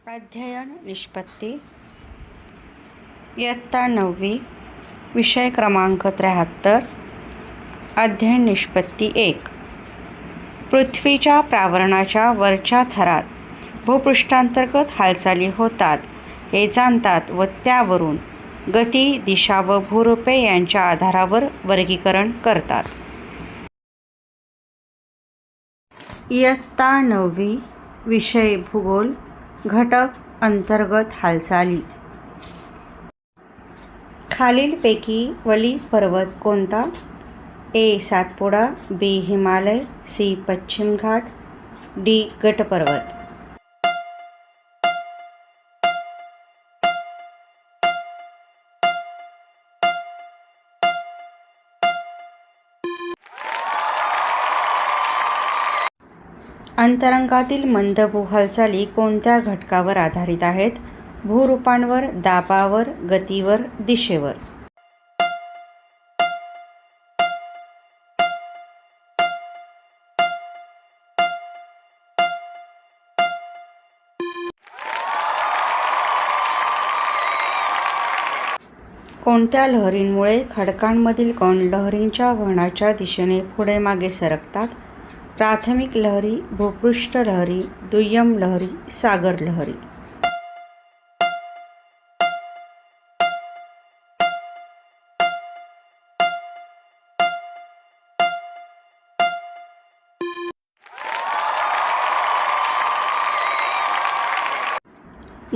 अध्ययन निष्पत्ती इयत्ता 9वी विषय क्रमांक 73 अध्ययन निष्पत्ती 1 पृथ्वीच्या प्रावरणाच्या वरच्या थरात भूपृष्ठांतर्गत हालचाली होतात हे जाणतात व त्यावरून गती, दिशा व भूरूपे यांच्या आधारावर वर्गीकरण करतात. इयत्ता 9वी विषय भूगोल घटक अंतर्गत हालचाली. खालीलपैकी वली पर्वत कोणता? ए. सातपुडा, बी. हिमालय, सी. पश्चिम घाट, डी. गटपर्वत. अंतरंगातील मंद भू हालचाली कोणत्या घटकावर आधारित आहेत? भूरूपांवर, दाबावर, गतीवर, दिशेवर. कोणत्या लहरींमुळे खडकांमधील कण लहरींच्या वहनाच्या दिशेने पुढे मागे सरकतात? प्राथमिक लहरी, भूपृष्ठ लहरी, दुय्यम लहरी, सागर लहरी.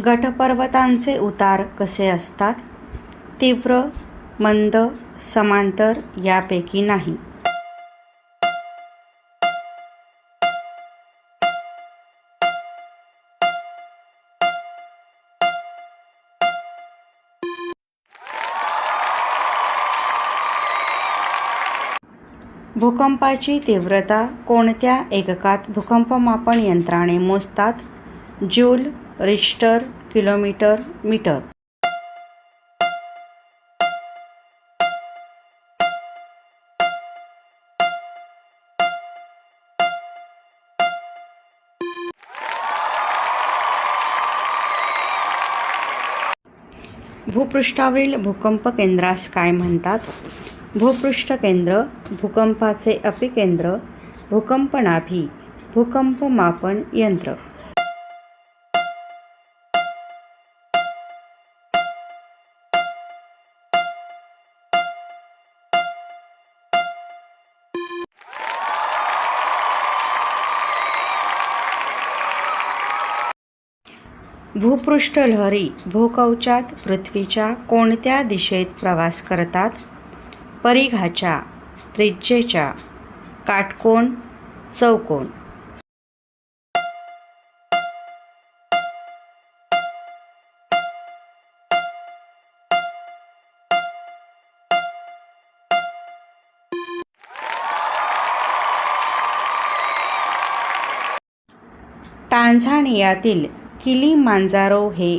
गटपर्वतांचे उतार कसे असतात? तीव्र, मंद, समांतर यापैकी नाही. भूकंपाची तीव्रता कोणत्या एककात भूकंपमापन यंत्राने मोजतात? Joule, Richter, kilometre, metre. भूपृष्ठावरील भूकंप केंद्रास काय म्हणतात? भूपृष्ठ केंद्र, भूकंपाचे अपिकेंद्र, भूकंप नाभी, भूकंप मापन यंत्र. भूपृष्ठ लहरी भूकवचात पृथ्वीच्या कोणत्या दिशेत प्रवास करतात? परिघाच्या, त्रिज्येच्या, काटकोन, चौकोन. टांझानियातील किलीमांजारो हे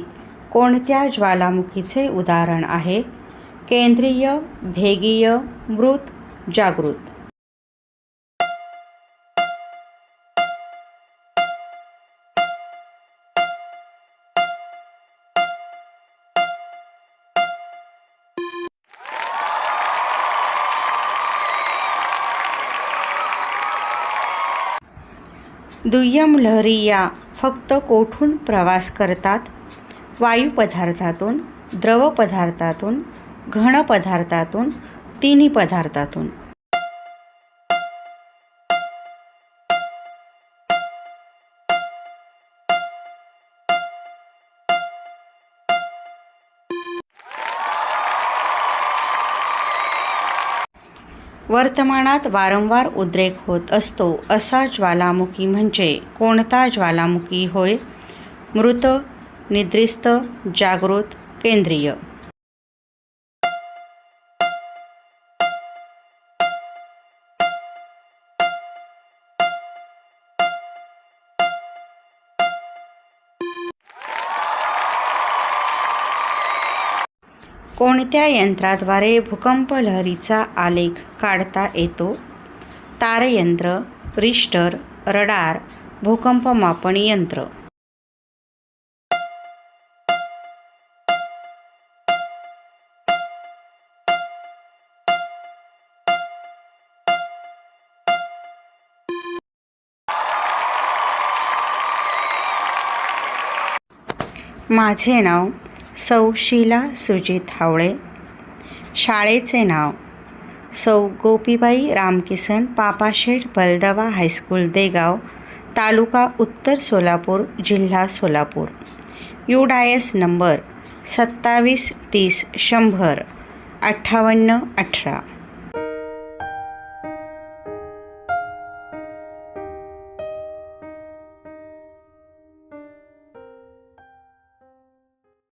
कोणत्या ज्वालामुखीचे उदाहरण आहे? केंद्रीय, भेगीय, मृत, जागृत. दुय्यम लहरी या फक्त कोठून प्रवास करतात? वायू पदार्थातून, द्रव पदार्थातून, घन पदार्थातून, तिन्ही पदार्थातून. वर्तमानात वारंवार उद्रेक होत असतो असा ज्वालामुखी म्हणजे कोणता ज्वालामुखी होय? मृत, निद्रिस्त, जागृत, केंद्रीय. कोणत्या यंत्राद्वारे भूकंप लहरीचा आलेख काढता येतो? तारयंत्र, रिश्टर, रडार, भूकंप मापन यंत्र. माझे नाव सौ शीला सुजित हावळे. शाळेचे नाव सौ गोपीबाई रामकिसन पापाशेठ बलदवा हायस्कूल देगाव, तालुका उत्तर सोलापूर, जिल्हा सोलापूर. UDIS number 27 30 100 58 18.